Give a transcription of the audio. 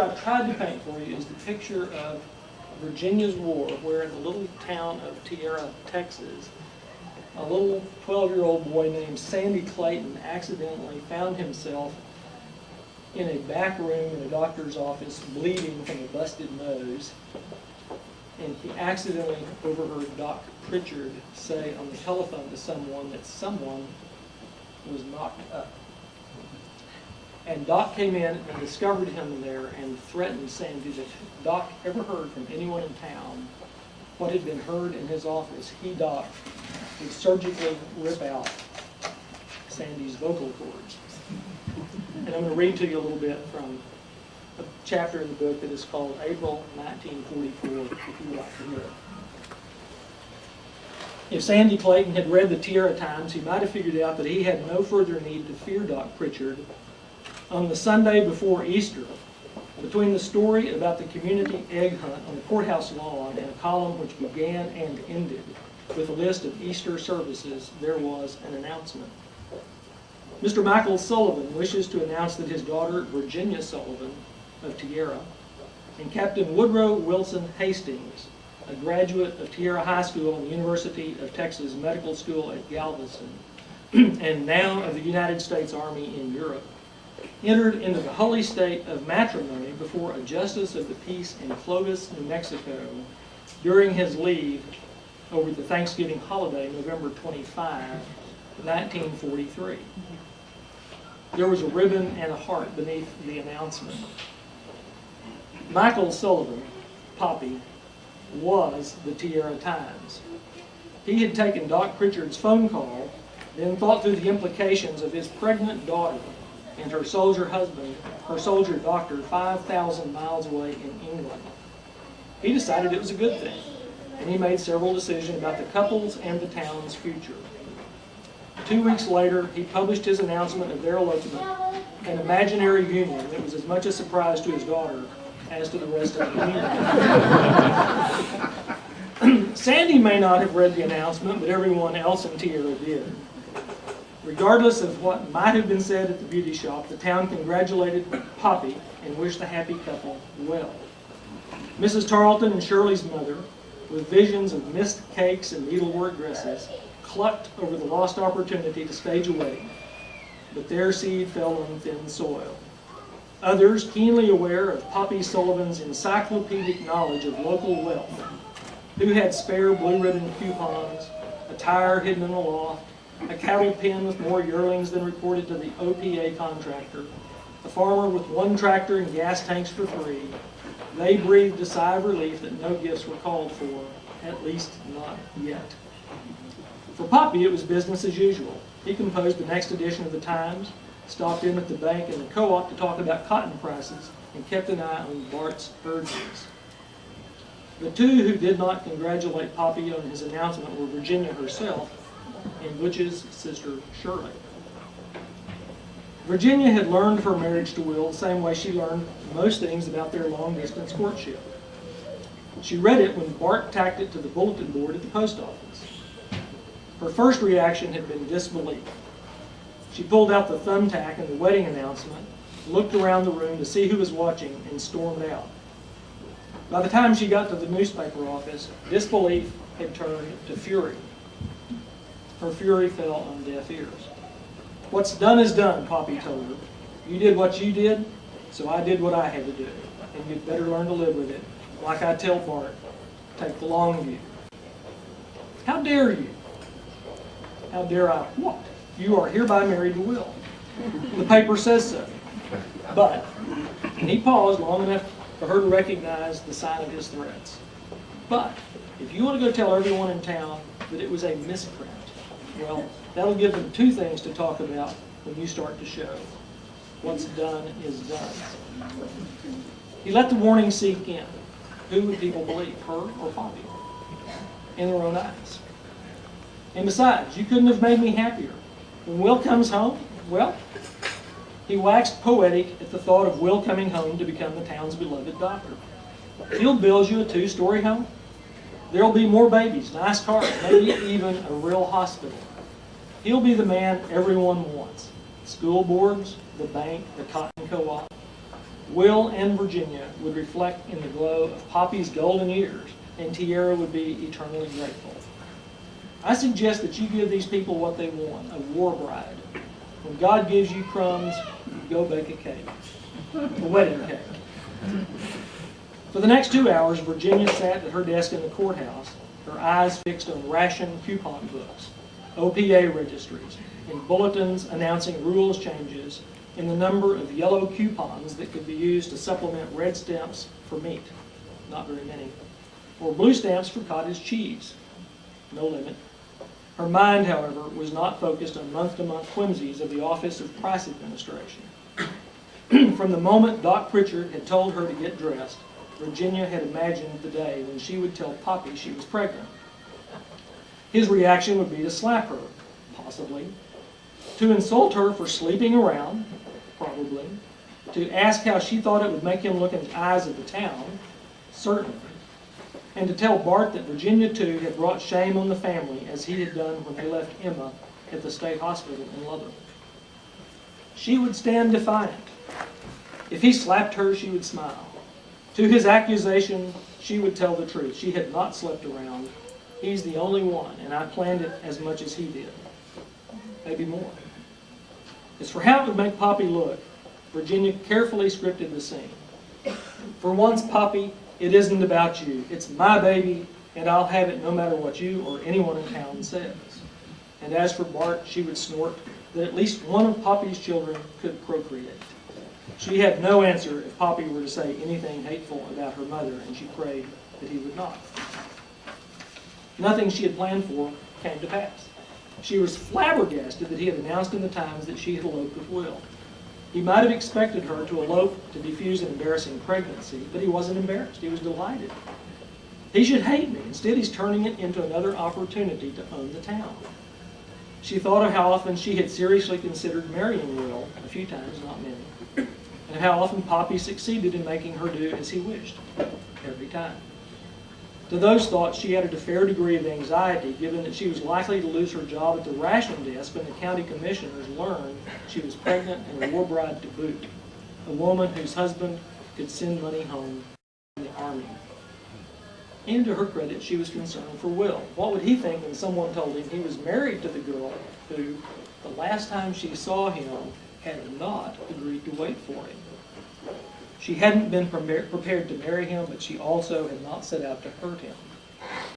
picture I've tried to paint for you is the picture of Virginia's War, where in the little town of Tierra, Texas, a little 12-year-old boy named Sandy Clayton accidentally found himself in a back room in a doctor's office bleeding from a busted nose, and he accidentally overheard Doc Pritchard say on the telephone to someone that someone was knocked up. And Doc came in and discovered him there and threatened Sandy that if Doc ever heard from anyone in town what had been heard in his office, he, Doc, would surgically rip out Sandy's vocal cords. And I'm going to read to you a little bit from a chapter in the book that is called April 1944, if you would like to hear it. If Sandy Clayton had read the Tierra Times, he might have figured out that he had no further need to fear Doc Pritchard. On the Sunday before Easter, between the story about the community egg hunt on the courthouse lawn and a column which began and ended with a list of Easter services, there was an announcement. Mr. Michael Sullivan wishes to announce that his daughter, Virginia Sullivan of Tierra, and Captain Woodrow Wilson Hastings, a graduate of Tierra High School and the University of Texas Medical School at Galveston, and now of the United States Army in Europe, entered into the holy state of matrimony before a justice of the peace in Clovis, New Mexico, during his leave over the Thanksgiving holiday, November 25, 1943. There was a ribbon and a heart beneath the announcement. Michael Sullivan, Poppy, was the Tierra Times. He had taken Doc Pritchard's phone call, then thought through the implications of his pregnant daughter and her soldier husband, her soldier doctor, 5,000 miles away in England. He decided it was a good thing, and he made several decisions about the couple's and the town's future. 2 weeks later, he published his announcement of their elopement, an imaginary union that was as much a surprise to his daughter as to the rest of the community. Sandy may not have read the announcement, but everyone else in Tierra did. Regardless of what might have been said at the beauty shop, the town congratulated Poppy and wished the happy couple well. Mrs. Tarleton and Shirley's mother, with visions of mist cakes and needlework dresses, clucked over the lost opportunity to stage a wedding, but their seed fell on thin soil. Others, keenly aware of Poppy Sullivan's encyclopedic knowledge of local wealth, who had spare blue ribbon coupons, a tire hidden in a loft, a cattle pen with more yearlings than reported to the OPA contractor, a farmer with one tractor and gas tanks for free, they breathed a sigh of relief that no gifts were called for, at least not yet. For Poppy, it was business as usual. He composed the next edition of the Times, stopped in at the bank and the co-op to talk about cotton prices, and kept an eye on Bart's urges. The two who did not congratulate Poppy on his announcement were Virginia herself and Butch's sister, Shirley. Virginia had learned of her marriage to Will the same way she learned most things about their long-distance courtship. She read it when Bart tacked it to the bulletin board at the post office. Her first reaction had been disbelief. She pulled out the thumbtack and the wedding announcement, looked around the room to see who was watching, and stormed out. By the time she got to the newspaper office, disbelief had turned to fury. Her fury fell on deaf ears. What's done is done, Poppy told her. You did what you did, so I did what I had to do. And you'd better learn to live with it. Like I tell Bart, take the long view. How dare you? How dare I what? You are hereby married to Will. The paper says so. But, and he paused long enough for her to recognize the sign of his threats. But, if you want to go tell everyone in town that it was a misprint, well, that'll give them two things to talk about when you start to show. What's done is done. He let the warning sink in. Who would people believe, her or Poppy? In their own eyes. And besides, you couldn't have made me happier. When Will comes home, well, he waxed poetic at the thought of Will coming home to become the town's beloved doctor. He'll build you a 2-story home. There'll be more babies, nice cars, maybe even a real hospital. He'll be the man everyone wants. School boards, the bank, the cotton co-op. Will and Virginia would reflect in the glow of Poppy's golden ears, and Tierra would be eternally grateful. I suggest that you give these people what they want, a war bride. When God gives you crumbs, go bake a cake, a wedding cake. For the next 2 hours, Virginia sat at her desk in the courthouse, her eyes fixed on ration coupon books, OPA registries, and bulletins announcing rules changes in the number of yellow coupons that could be used to supplement red stamps for meat, not very many, or blue stamps for cottage cheese, no limit. Her mind, however, was not focused on month-to-month whimsies of the Office of Price Administration. From the moment Doc Pritchard had told her to get dressed, Virginia had imagined the day when she would tell Poppy she was pregnant. His reaction would be to slap her, possibly, to insult her for sleeping around, probably, to ask how she thought it would make him look in the eyes of the town, certainly, and to tell Bart that Virginia, too, had brought shame on the family as he had done when they left Emma at the state hospital in Lubbock. She would stand defiant. If he slapped her, she would smile. To his accusation, she would tell the truth. She had not slept around. He's the only one, and I planned it as much as he did. Maybe more. As for how it would make Poppy look, Virginia carefully scripted the scene. For once, Poppy, it isn't about you. It's my baby, and I'll have it no matter what you or anyone in town says. And as for Bart, she would snort that at least one of Poppy's children could procreate. She had no answer if Poppy were to say anything hateful about her mother, and she prayed that he would not. Nothing she had planned for came to pass. She was flabbergasted that he had announced in the Times that she had eloped with Will. He might have expected her to elope to defuse an embarrassing pregnancy, but he wasn't embarrassed. He was delighted. He should hate me. Instead, he's turning it into another opportunity to own the town. She thought of how often she had seriously considered marrying Will, a few times, not many, and how often Poppy succeeded in making her do as he wished, every time. To those thoughts, she added a fair degree of anxiety, given that she was likely to lose her job at the ration desk when the county commissioners learned she was pregnant and a war bride to boot, a woman whose husband could send money home from the army. And to her credit, she was concerned for Will. What would he think when someone told him he was married to the girl who, the last time she saw him, had not agreed to wait for him? She hadn't been prepared to marry him, but she also had not set out to hurt him.